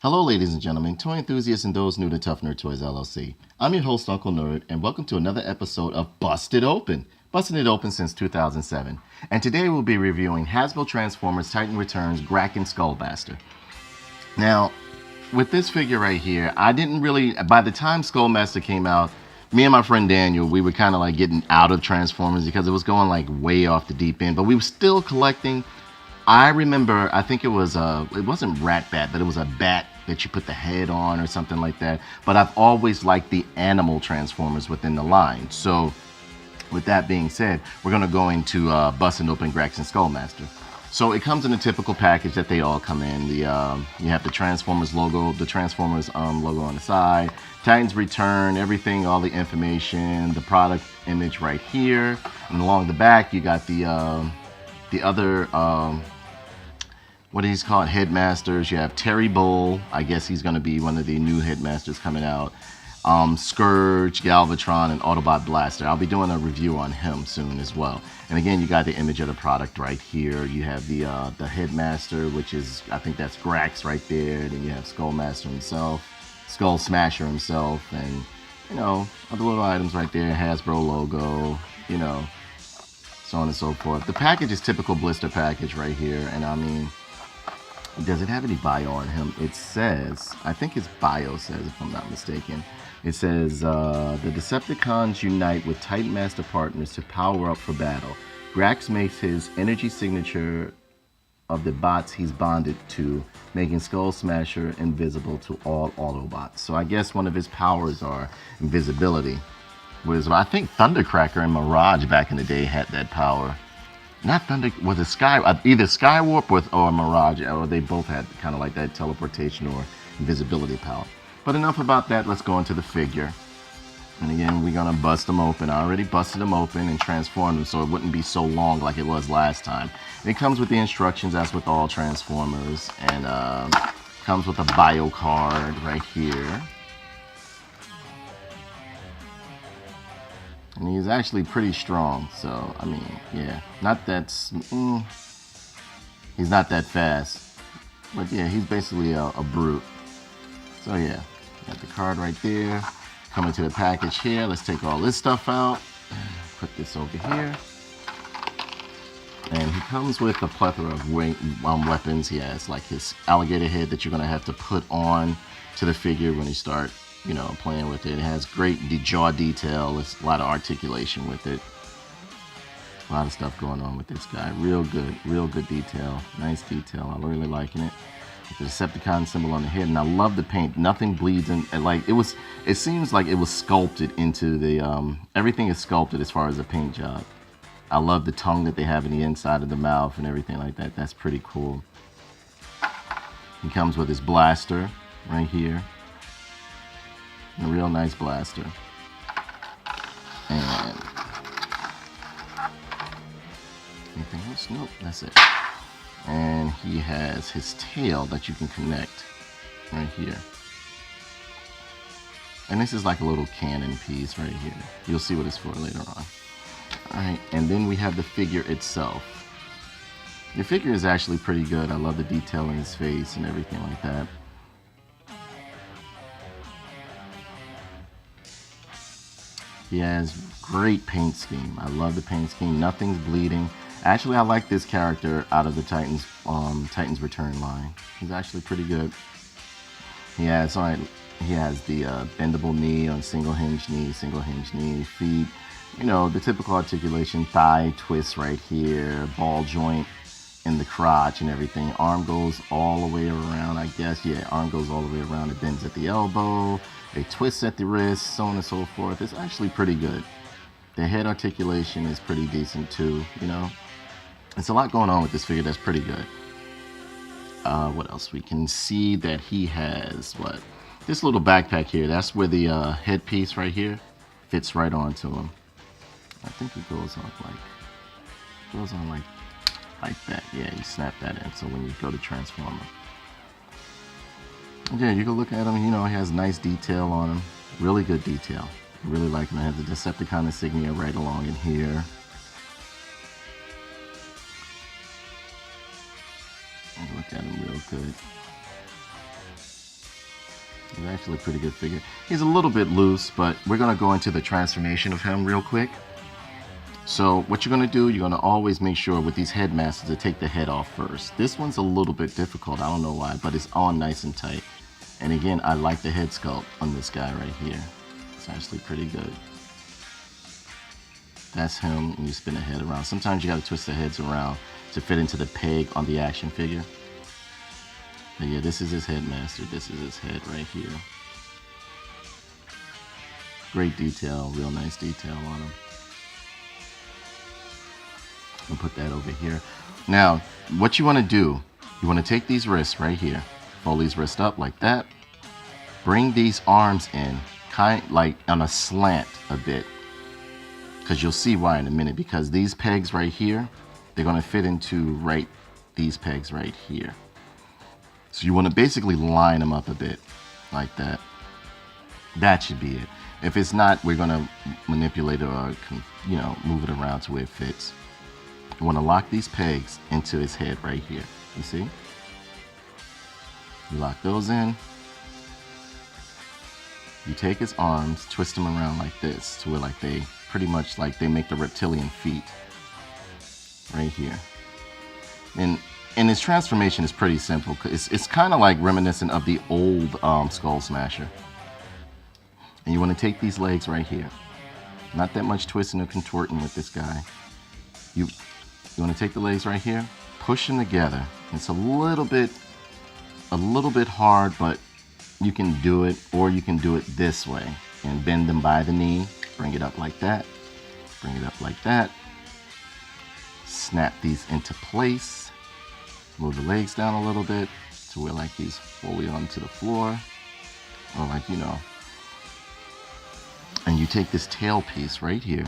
Hello ladies and gentlemen, toy enthusiasts and those new to Tough Nerd Toys LLC. I'm your host Uncle Nerd and welcome to another episode of Busted Open. Busting it open since 2007. And today we'll be reviewing Hasbro Transformers Titan Returns Grax and Skullsmasher. Now, with this figure right here, I didn't really, by the time Skullsmasher came out, me and my friend Daniel, we were kind of like getting out of Transformers because it was going like way off the deep end, but we were still collecting. I remember, I think it wasn't Rat Bat, but it was a bat that you put the head on or something like that. But I've always liked the animal Transformers within the line. So with that being said, we're going to go into busting open Grax and Skullsmasher. So it comes in a typical package that they all come in. You have the Transformers logo, the Transformers logo on the side, Titans Return, everything, all the information, the product image right here. And along the back, you got the other what he's called headmasters. You have Terry Bull. I guess he's going to be one of the new headmasters coming out. Scourge, Galvatron, and Autobot Blaster. I'll be doing a review on him soon as well. And again, you got the image of the product right here. You have the headmaster, which is, I think that's Grax right there. Then you have Skullsmasher himself, Skullsmasher himself, and you know, other little items right there. Hasbro logo, you know, so on and so forth. The package is typical blister package right here, and I mean, does it have any bio on him? It says, I think his bio says, if I'm not mistaken, it says, the Decepticons unite with Titan Master partners to power up for battle. Grax makes his energy signature of the bots he's bonded to, making Skullsmasher invisible to all Autobots. So I guess one of his powers are invisibility. Whereas I think Thundercracker and Mirage back in the day had that power. Not Thunder, was it either Skywarp or Mirage, or they both had kind of like that teleportation or invisibility power. But enough about that, let's go into the figure. And again, we're gonna bust them open. I already busted them open and transformed them so it wouldn't be so long like it was last time. It comes with the instructions as with all Transformers, and comes with a bio card right here. And he's actually pretty strong, so I mean, yeah, he's not that fast, but yeah, he's basically a brute. So yeah, got the card right there. Coming to the package here, let's take all this stuff out, put this over here. And he comes with a plethora of weapons. He has like his alligator head that you're gonna have to put on to the figure when you start, you know, playing with it. It has great jaw detail. There's a lot of articulation with it. A lot of stuff going on with this guy. Real good detail. Nice detail. I'm really liking it. With the Decepticon symbol on the head, and I love the paint. Nothing bleeds in. Like it seems like it was sculpted into the. Everything is sculpted as far as the paint job. I love the tongue that they have in the inside of the mouth and everything like that. That's pretty cool. He comes with his blaster right here. A real nice blaster. And anything else? Nope, that's it. And he has his tail that you can connect right here. And this is like a little cannon piece right here. You'll see what it's for later on. Alright, and then we have the figure itself. The figure is actually pretty good. I love the detail in his face and everything like that. He has great paint scheme. I love the paint scheme. Nothing's bleeding. Actually, I like this character out of the Titans Return line. He's actually pretty good. He has the bendable knee on single hinge knee, feet. You know, the typical articulation, thigh twist right here, ball joint in the crotch and everything. Arm goes all the way around, I guess. Yeah, arm goes all the way around. It bends at the elbow. They twist at the wrist, so on and so forth. It's actually pretty good. The head articulation is pretty decent too, you know. There's a lot going on with this figure that's pretty good. What else? We can see that he has, what? This little backpack here, that's where the headpiece right here fits right onto him. I think it goes on like that. Yeah, you snap that in, so when you go to transform him. Yeah, you can look at him, you know, he has nice detail on him. Really good detail. I really like him. I have the Decepticon insignia right along in here. Look at him real good. He's actually a pretty good figure. He's a little bit loose, but we're going to go into the transformation of him real quick. So what you're going to do, you're going to always make sure with these headmasters to take the head off first. This one's a little bit difficult. I don't know why, but it's on nice and tight. And again, I like the head sculpt on this guy right here. It's actually pretty good. That's him, and you spin the head around. Sometimes you got to twist the heads around to fit into the peg on the action figure. But yeah, this is his headmaster. This is his head right here. Great detail, real nice detail on him. I'll put that over here. Now, what you want to do, you want to take these wrists right here, fold these wrists up like that, bring these arms in, kind like on a slant a bit, because you'll see why in a minute, because these pegs right here, they're going to fit into these pegs right here. So you want to basically line them up a bit like that. That should be it. If it's not, we're going to manipulate it or, you know, move it around to where it fits. You want to lock these pegs into his head right here. You see? You lock those in. You take his arms, twist them around like this to where like they pretty much like they make the reptilian feet right here. And his transformation is pretty simple. It's kind of like reminiscent of the old Skullsmasher. And you want to take these legs right here. Not that much twisting or contorting with this guy. You want to take the legs right here, push them together. It's a little bit hard, but you can do it, or you can do it this way and bend them by the knee. Bring it up like that. Bring it up like that. Snap these into place. Move the legs down a little bit to where like he's fully onto the floor, or like, you know. And you take this tail piece right here,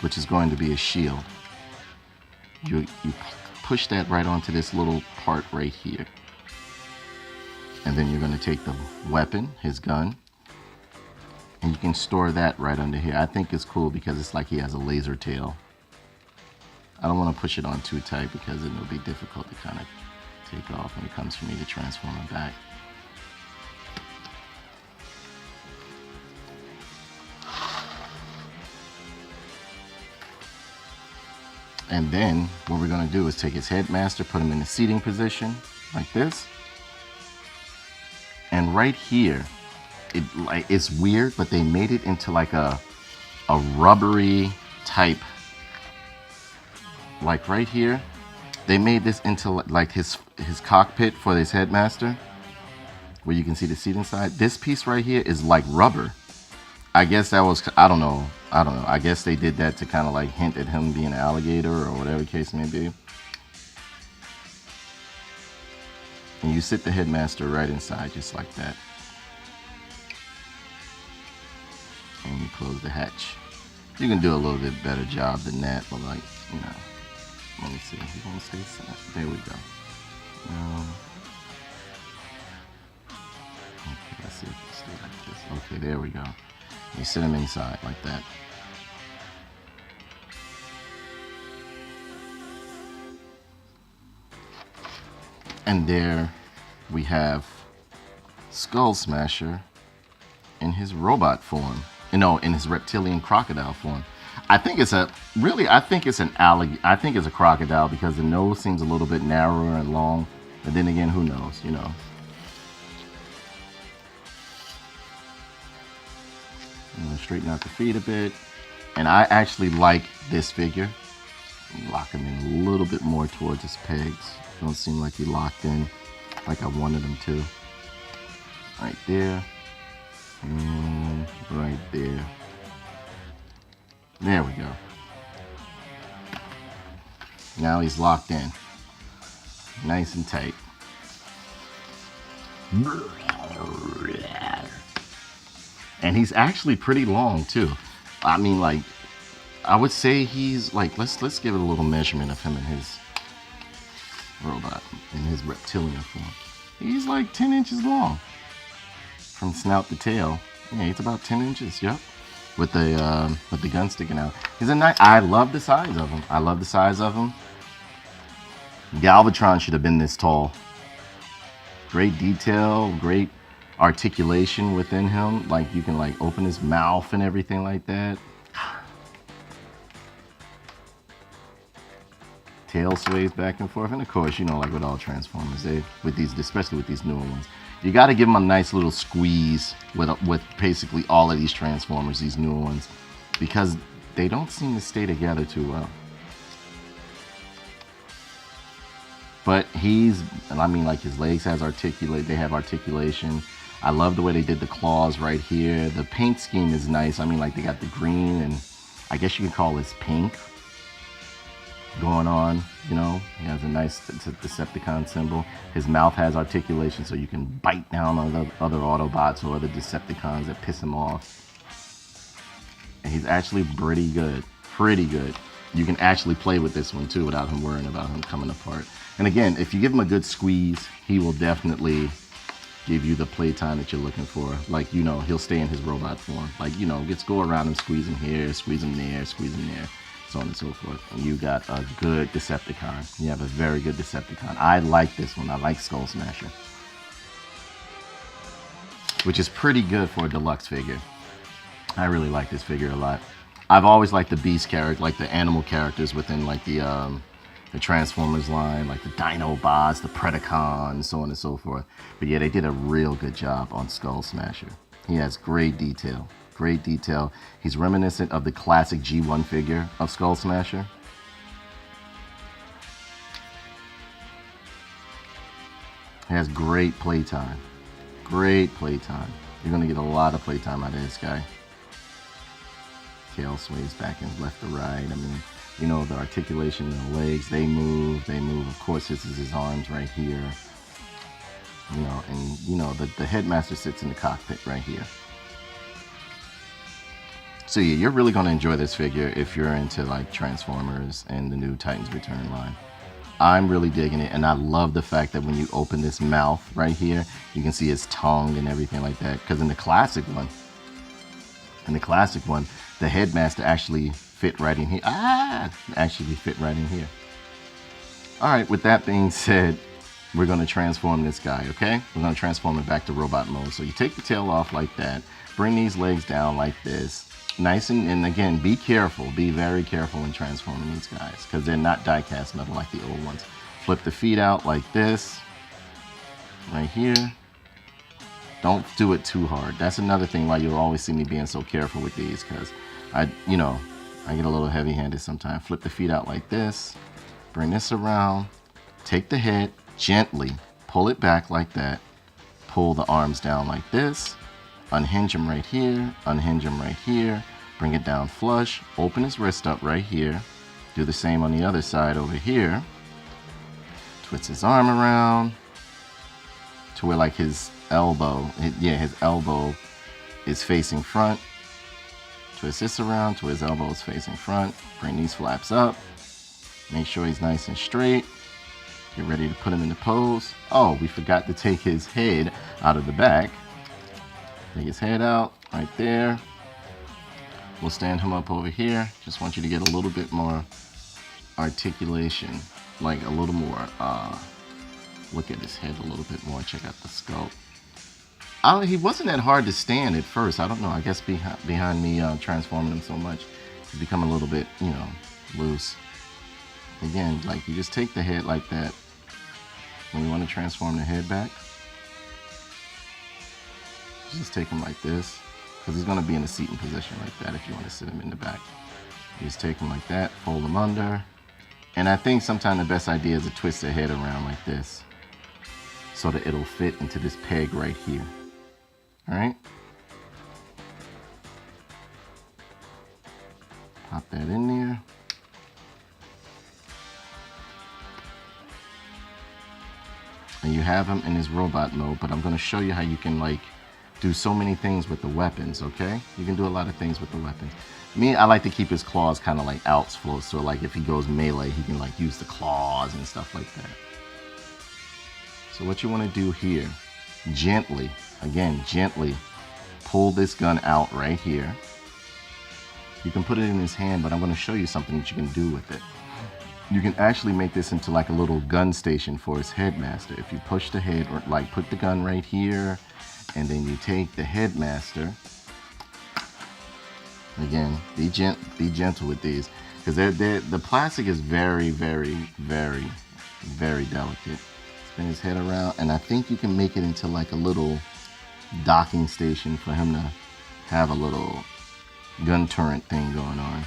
which is going to be a shield. You push that right onto this little part right here. And then you're going to take the weapon, his gun, and you can store that right under here. I think it's cool because it's like he has a laser tail. I don't want to push it on too tight because it'll be difficult to kind of take off when it comes for me to transform it back. And then what we're going to do is take his headmaster, put him in the seating position like this. And right here, it's weird, but they made it into like a rubbery type. Like right here, they made this into like his cockpit for his headmaster, where you can see the seat inside. This piece right here is like rubber. I guess that was, I don't know. I guess they did that to kind of like hint at him being an alligator or whatever the case may be. And you sit the headmaster right inside just like that. And you close the hatch. You can do a little bit better job than that, but like, you know, let me see. You want to stay set? There we go. Okay, let's see if you stay like this. Okay, there we go. You sit him inside like that. And there we have Skullsmasher in his robot form. No, in his reptilian crocodile form. I think it's a crocodile because the nose seems a little bit narrower and long. But then again, who knows, you know. I'm gonna straighten out the feet a bit. And I actually like this figure. Lock him in a little bit more towards his pegs. Don't seem like he locked in like I wanted him to. Right there. And right there. There we go. Now he's locked in. Nice and tight. And he's actually pretty long too. I mean, like, I would say he's like, let's give it a little measurement of him and his robot, in his reptilian form. He's like 10 inches long. From snout to tail. Yeah, he's about 10 inches, yep. With the gun sticking out. He's a nice, I love the size of him. I love the size of him. Galvatron should have been this tall. Great detail, great articulation within him. Like, you can like open his mouth and everything like that. Tail sways back and forth, and of course, you know, like with all Transformers, especially with these newer ones, you got to give them a nice little squeeze with basically all of these Transformers, these newer ones, because they don't seem to stay together too well. But I mean, like, his legs they have articulation. I love the way they did the claws right here. The paint scheme is nice. I mean, like, they got the green, and I guess you can call this pink going on, you know. He has a nice Decepticon symbol. His mouth has articulation, so you can bite down on other Autobots or other Decepticons that piss him off. And he's actually pretty good. Pretty good. You can actually play with this one too without him worrying about him coming apart. And again, if you give him a good squeeze, he will definitely give you the playtime that you're looking for. Like, you know, he'll stay in his robot form. Like, you know, just go around him, squeeze him here, squeeze him there, squeeze him there, so on and so forth. And you got a good Decepticon. You have a very good Decepticon. I like this one. I like Skullsmasher, which is pretty good for a deluxe figure. I really like this figure a lot. I've always liked the Beast character, like the animal characters within like the Transformers line, like the Dinobots, the Predacons, so on and so forth. But yeah, they did a real good job on Skullsmasher. He has great detail. Great detail. He's reminiscent of the classic G1 figure of Skullsmasher. He has great playtime. Great playtime. You're going to get a lot of playtime out of this guy. Tail sways back and left to right. I mean, you know, the articulation in the legs, they move. Of course, this is his arms right here. You know, and you know, the headmaster sits in the cockpit right here. So yeah, you're really going to enjoy this figure if you're into like Transformers and the new Titans Return line. I'm really digging it, and I love the fact that when you open this mouth right here, you can see his tongue and everything like that. Because in the classic one, the headmaster actually fit right in here. Actually fit right in here. All right, with that being said, we're going to transform this guy, okay? We're going to transform it back to robot mode. So you take the tail off like that, bring these legs down like this. Nice and again, be careful. Be very careful when transforming these guys because they're not die-cast metal like the old ones. Flip the feet out like this, right here. Don't do it too hard. That's another thing why you'll always see me being so careful with these because I get a little heavy-handed sometimes. Flip the feet out like this. Bring this around. Take the head, gently pull it back like that. Pull the arms down like this. Unhinge him right here, unhinge him right here, bring it down flush, open his wrist up right here, do the same on the other side over here, twist his arm around to where like his elbow is facing front, twist this around to where his elbow is facing front, bring these flaps up, make sure he's nice and straight, get ready to put him into pose. Oh, we forgot to take his head out of the back. Take his head out right there. We'll stand him up over here. Just want you to get a little bit more articulation, like a little more, look at his head a little bit more, check out the sculpt. He wasn't that hard to stand at first. I don't know, I guess behind me transforming him so much, he's become a little bit, you know, loose. Again, like you just take the head like that. When you want to transform the head back, just take him like this, because he's going to be in a seating position like that if you want to sit him in the back. You just take him like that, fold him under, and I think sometimes the best idea is to twist the head around like this so that it'll fit into this peg right here. All right? Pop that in there. And you have him in his robot mode, but I'm going to show you how you can like do so many things with the weapons, okay? You can do a lot of things with the weapons. Me, I like to keep his claws kind of like outflow, so like if he goes melee, he can like use the claws and stuff like that. So what you want to do here, gently, again, gently pull this gun out right here. You can put it in his hand, but I'm going to show you something that you can do with it. You can actually make this into like a little gun station for his headmaster. If you push the head, or like put the gun right here, and then you take the headmaster. Again, be gentle with these, because the plastic is very, very, very, very delicate. Spin his head around, and I think you can make it into like a little docking station for him to have a little gun turret thing going on.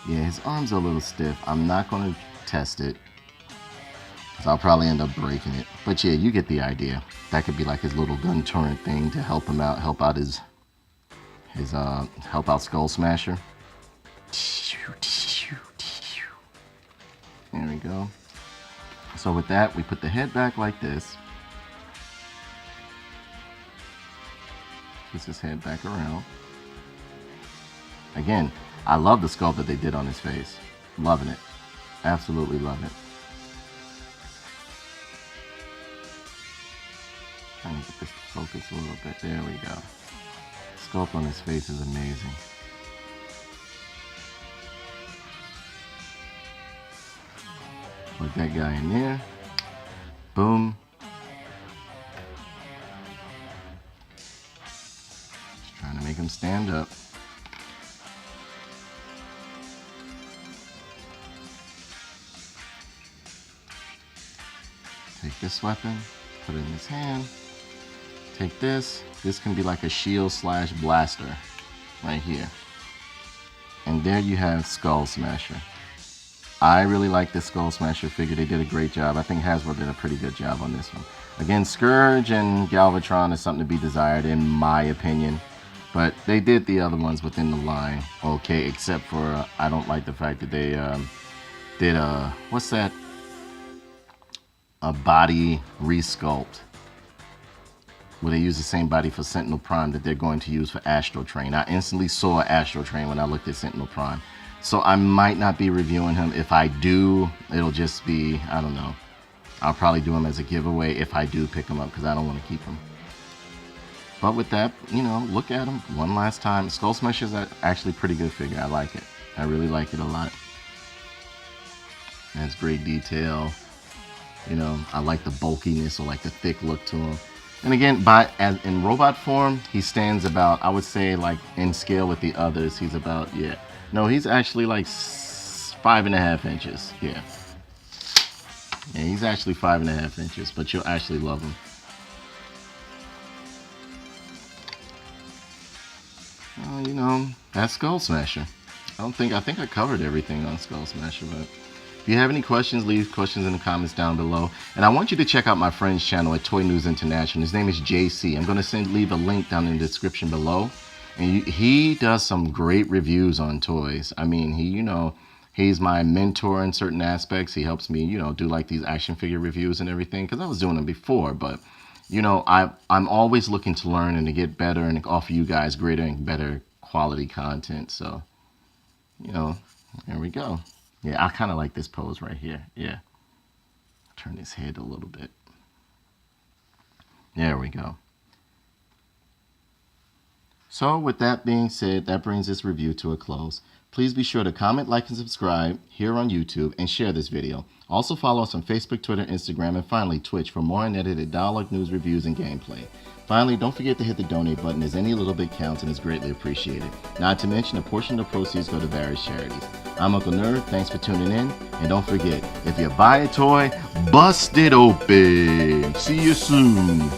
Yeah, his arms are a little stiff. I'm not going to test it, because I'll probably end up breaking it. But yeah, you get the idea. That could be like his little gun turret thing to help him out, help out Skullsmasher. There we go. So with that, we put the head back like this. Puts his head back around. Again, I love the sculpt that they did on his face. Loving it. Absolutely love it. Trying to get this to focus a little bit. There we go. Sculpt on his face is amazing. Put that guy in there. Boom. Just trying to make him stand up. Take this weapon, put it in his hand. Take this. This can be like a shield slash blaster right here. And there you have Skullsmasher. I really like this Skullsmasher figure. They did a great job. I think Hasbro did a pretty good job on this one. Again, Scourge and Galvatron is something to be desired in my opinion. But they did the other ones within the line okay, except for I don't like the fact that they did what's that? A body resculpt, where they use the same body for Sentinel Prime that they're going to use for Astro Train. I instantly saw Astro Train when I looked at Sentinel Prime. So I might not be reviewing him. If I do, it'll just be, I don't know. I'll probably do him as a giveaway if I do pick him up, because I don't want to keep him. But with that, you know, look at him one last time. Skullsmasher is actually a pretty good figure. I like it. I really like it a lot. It has great detail. You know, I like the bulkiness or like the thick look to him. And again, in robot form, he stands about, I would say like in scale with the others, he's about, yeah. No, he's actually like 5.5 inches. Yeah. Yeah, he's actually 5.5 inches, but you'll actually love him. Well, you know, that's Skullsmasher. I think I covered everything on Skullsmasher, but if you have any questions, leave questions in the comments down below. And I want you to check out my friend's channel at Toy News International. His name is JC. I'm going to leave a link down in the description below. And he does some great reviews on toys. I mean, he's my mentor in certain aspects. He helps me, do like these action figure reviews and everything, because I was doing them before. But, I'm always looking to learn and to get better and to offer you guys greater and better quality content. So, there we go. Yeah, I kind of like this pose right here. Yeah. Turn his head a little bit. There we go. So with that being said, that brings this review to a close. Please be sure to comment, like, and subscribe here on YouTube and share this video. Also follow us on Facebook, Twitter, Instagram, and finally Twitch for more unedited dialogue, news, reviews, and gameplay. Finally, don't forget to hit the donate button, as any little bit counts and is greatly appreciated. Not to mention, a portion of the proceeds go to various charities. I'm Uncle Nerd, thanks for tuning in, and don't forget, if you buy a toy, bust it open. See you soon.